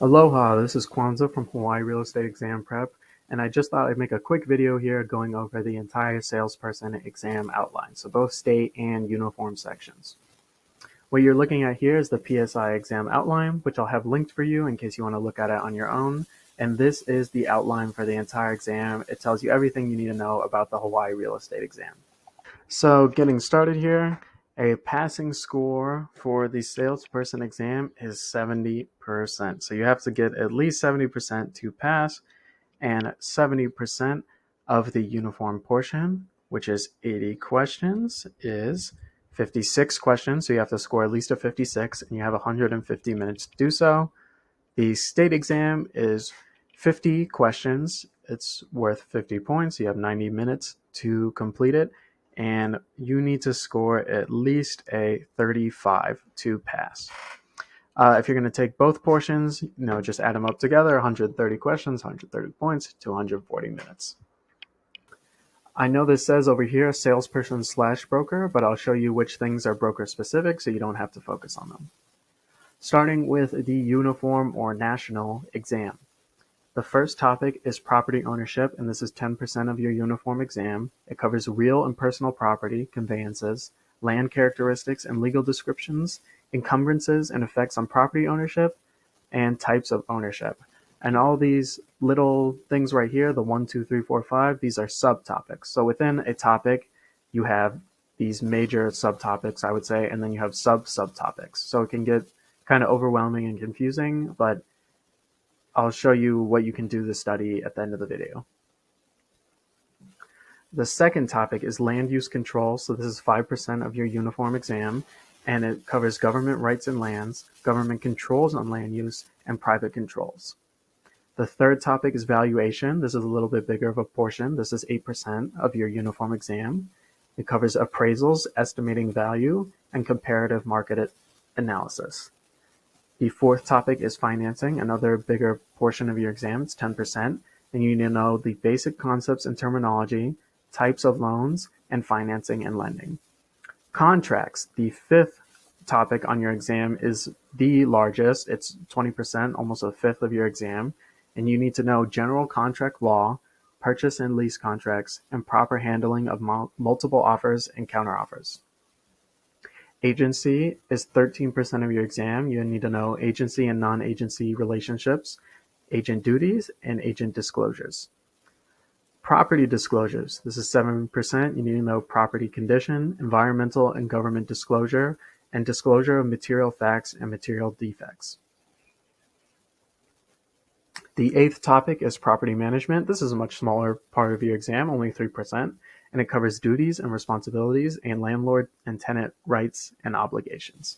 Aloha, this is Kwanzaa from Hawaii Real Estate Exam Prep, and I just thought I'd make a quick video here going over the entire salesperson exam outline, so both state and uniform sections. What you're looking at here is the PSI exam outline, which I'll have linked for you in case you want to look at it on your own, and this is the outline for the entire exam. It tells you everything you need to know about the Hawaii Real Estate exam. So getting started here, a passing score for the salesperson exam is 70%. So you have to get at least 70% to pass, and 70% of the uniform portion, which is 80 questions, is 56 questions. So you have to score at least a 56, and you have 150 minutes to do so. The state exam is 50 questions. It's worth 50 points. You have 90 minutes to complete it, and you need to score at least a 35 to pass. If you're going to take both portions, just add them up together, 130 questions, 130 points, 240 minutes. I know this says over here salesperson/broker, but I'll show you which things are broker specific so you don't have to focus on them. Starting with the uniform or national exam. The first topic is property ownership, and this is 10% of your uniform exam. It covers real and personal property, conveyances, land characteristics and legal descriptions, encumbrances and effects on property ownership, and types of ownership. And all these little things right here, the 1, 2, 3, 4, 5, these are subtopics. So within a topic, you have these major subtopics, I would say, and then you have subtopics. So it can get kind of overwhelming and confusing, but I'll show you what you can do to study at the end of the video. The second topic is land use control. So this is 5% of your uniform exam, and it covers government rights and lands, government controls on land use, and private controls. The third topic is valuation. This is a little bit bigger of a portion. This is 8% of your uniform exam. It covers appraisals, estimating value, and comparative market analysis. The fourth topic is financing, another bigger portion of your exam. It's 10%, and you need to know the basic concepts and terminology, types of loans, and financing and lending. Contracts, the fifth topic on your exam, is the largest. It's 20%, almost a fifth of your exam, and you need to know general contract law, purchase and lease contracts, and proper handling of multiple offers and counteroffers. Agency is 13% of your exam. You need to know agency and non-agency relationships, agent duties, and agent disclosures. Property disclosures. This is 7%. You need to know property condition, environmental and government disclosure, and disclosure of material facts and material defects. The eighth topic is property management. This is a much smaller part of your exam, only 3%, and it covers duties and responsibilities and landlord and tenant rights and obligations.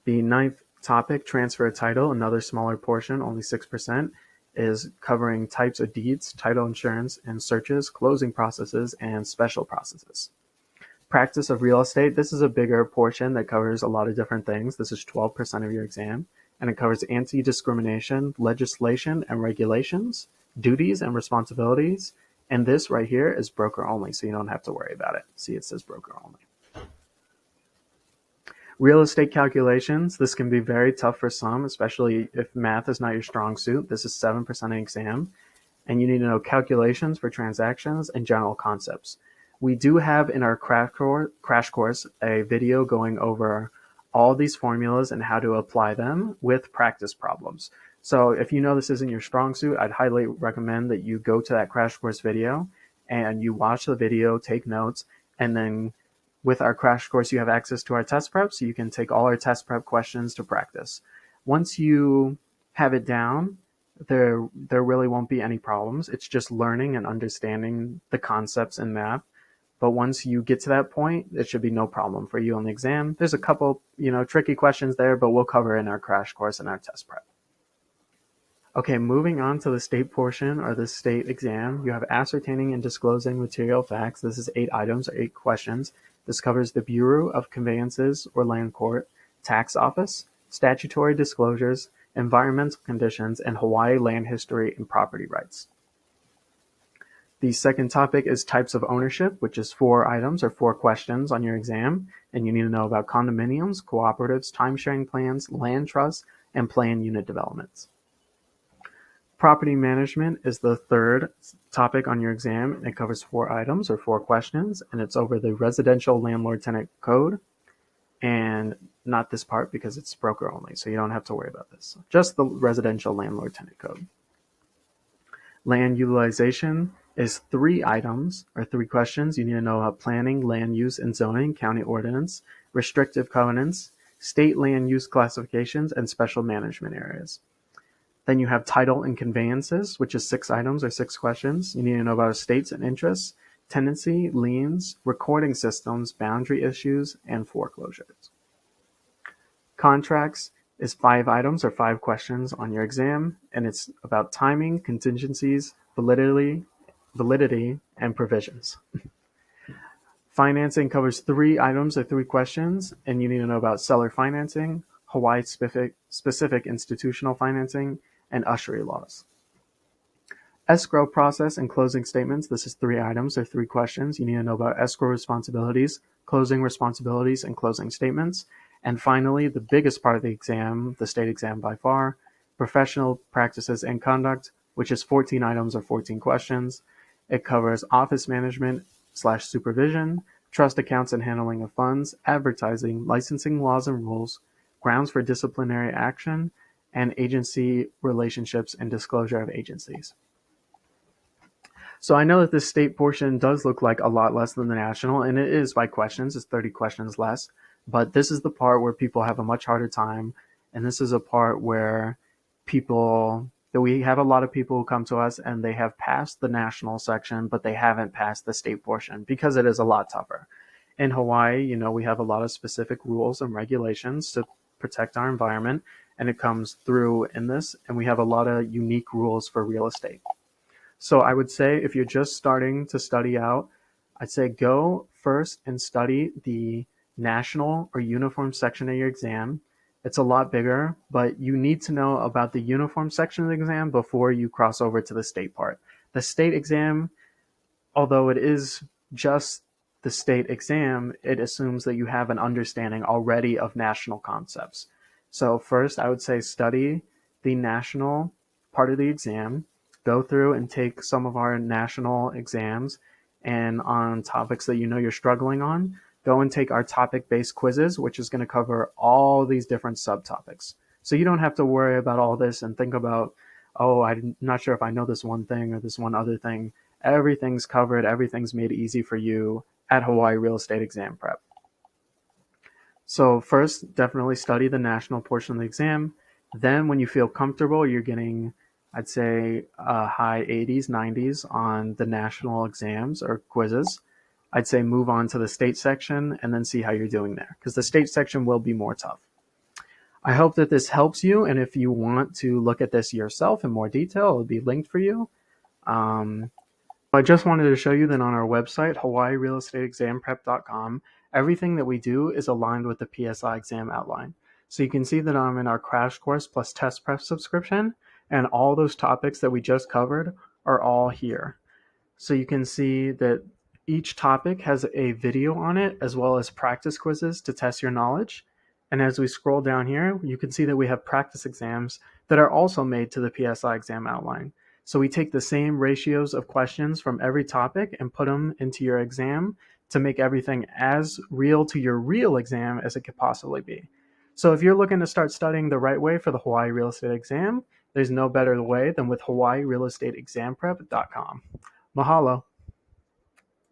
The ninth topic, transfer of title, another smaller portion, only 6%, is covering types of deeds, title insurance, and searches, closing processes, and special processes. Practice of real estate. This is a bigger portion that covers a lot of different things. This is 12% of your exam, and it covers anti-discrimination, legislation and regulations, duties and responsibilities, and this right here is broker only, so you don't have to worry about it. See, it says broker only. Real estate calculations. This can be very tough for some, especially if math is not your strong suit. This is 7% exam, and you need to know calculations for transactions and general concepts. We do have in our crash course a video going over all these formulas and how to apply them with practice problems. So if you know this isn't your strong suit, I'd highly recommend that you go to that crash course video and you watch the video, take notes, and then with our crash course, you have access to our test prep, so you can take all our test prep questions to practice. Once you have it down, there really won't be any problems. It's just learning and understanding the concepts in math. But once you get to that point, it should be no problem for you on the exam. There's a couple, tricky questions there, but we'll cover in our crash course and our test prep. Okay, moving on to the state portion or the state exam, you have ascertaining and disclosing material facts. This is 8 items or 8 questions. This covers the Bureau of Conveyances or Land Court, Tax Office, statutory disclosures, environmental conditions, and Hawaii land history and property rights. The second topic is types of ownership, which is 4 items or 4 questions on your exam, and you need to know about condominiums, cooperatives, timesharing plans, land trusts, and plan unit developments. Property management is the third topic on your exam. It covers 4 items or 4 questions, and it's over the residential landlord-tenant code, and not this part because it's broker only, so you don't have to worry about this. Just the residential landlord-tenant code. Land utilization is 3 items or 3 questions. You need to know about planning, land use and zoning, county ordinance, restrictive covenants, state land use classifications, and special management areas. Then you have title and conveyances, which is 6 items or 6 questions. You need to know about estates and interests, tenancy, liens, recording systems, boundary issues, and foreclosures. Contracts is 5 items or 5 questions on your exam, and it's about timing, contingencies, validity, and provisions. Financing covers 3 items or 3 questions, and you need to know about seller financing, Hawaii-specific institutional financing, and usury laws. Escrow process and closing statements. This is 3 items or 3 questions. You need to know about escrow responsibilities, closing responsibilities, and closing statements. And finally, the biggest part of the exam, the state exam by far, professional practices and conduct, which is 14 items or 14 questions. It covers office management / supervision, trust accounts and handling of funds, advertising, licensing laws and rules, grounds for disciplinary action, and agency relationships and disclosure of agencies. So I know that this state portion does look like a lot less than the national, and it is by questions. It's 30 questions less. But this is the part where people have a much harder time, and this is a part where we have a lot of people who come to us and they have passed the national section, but they haven't passed the state portion because it is a lot tougher. In Hawaii, we have a lot of specific rules and regulations to protect our environment, and it comes through in this, and we have a lot of unique rules for real estate. So I would say if you're just starting to study out, I'd say go first and study the national or uniform section of your exam. It's a lot bigger, but you need to know about the uniform section of the exam before you cross over to the state part. The state exam, although it is just the state exam, it assumes that you have an understanding already of national concepts. So first, I would say study the national part of the exam, go through and take some of our national exams, and on topics that you're struggling on, go and take our topic-based quizzes, which is going to cover all these different subtopics. So you don't have to worry about all this and think about, oh, I'm not sure if I know this one thing or this one other thing. Everything's covered. Everything's made easy for you at Hawaii Real Estate Exam Prep. So first, definitely study the national portion of the exam. Then when you feel comfortable, you're getting, I'd say, high 80s, 90s on the national exams or quizzes. I'd say move on to the state section and then see how you're doing there, because the state section will be more tough. I hope that this helps you, and if you want to look at this yourself in more detail, it'll be linked for you. I just wanted to show you that on our website, hawaiirealestateexamprep.com, everything that we do is aligned with the PSI exam outline. So you can see that I'm in our crash course plus test prep subscription, and all those topics that we just covered are all here. So you can see that each topic has a video on it, as well as practice quizzes to test your knowledge. And as we scroll down here, you can see that we have practice exams that are also made to the PSI exam outline. So we take the same ratios of questions from every topic and put them into your exam to make everything as real to your real exam as it could possibly be. So if you're looking to start studying the right way for the Hawaii Real Estate Exam, there's no better way than with hawaiirealestateexamprep.com. Mahalo.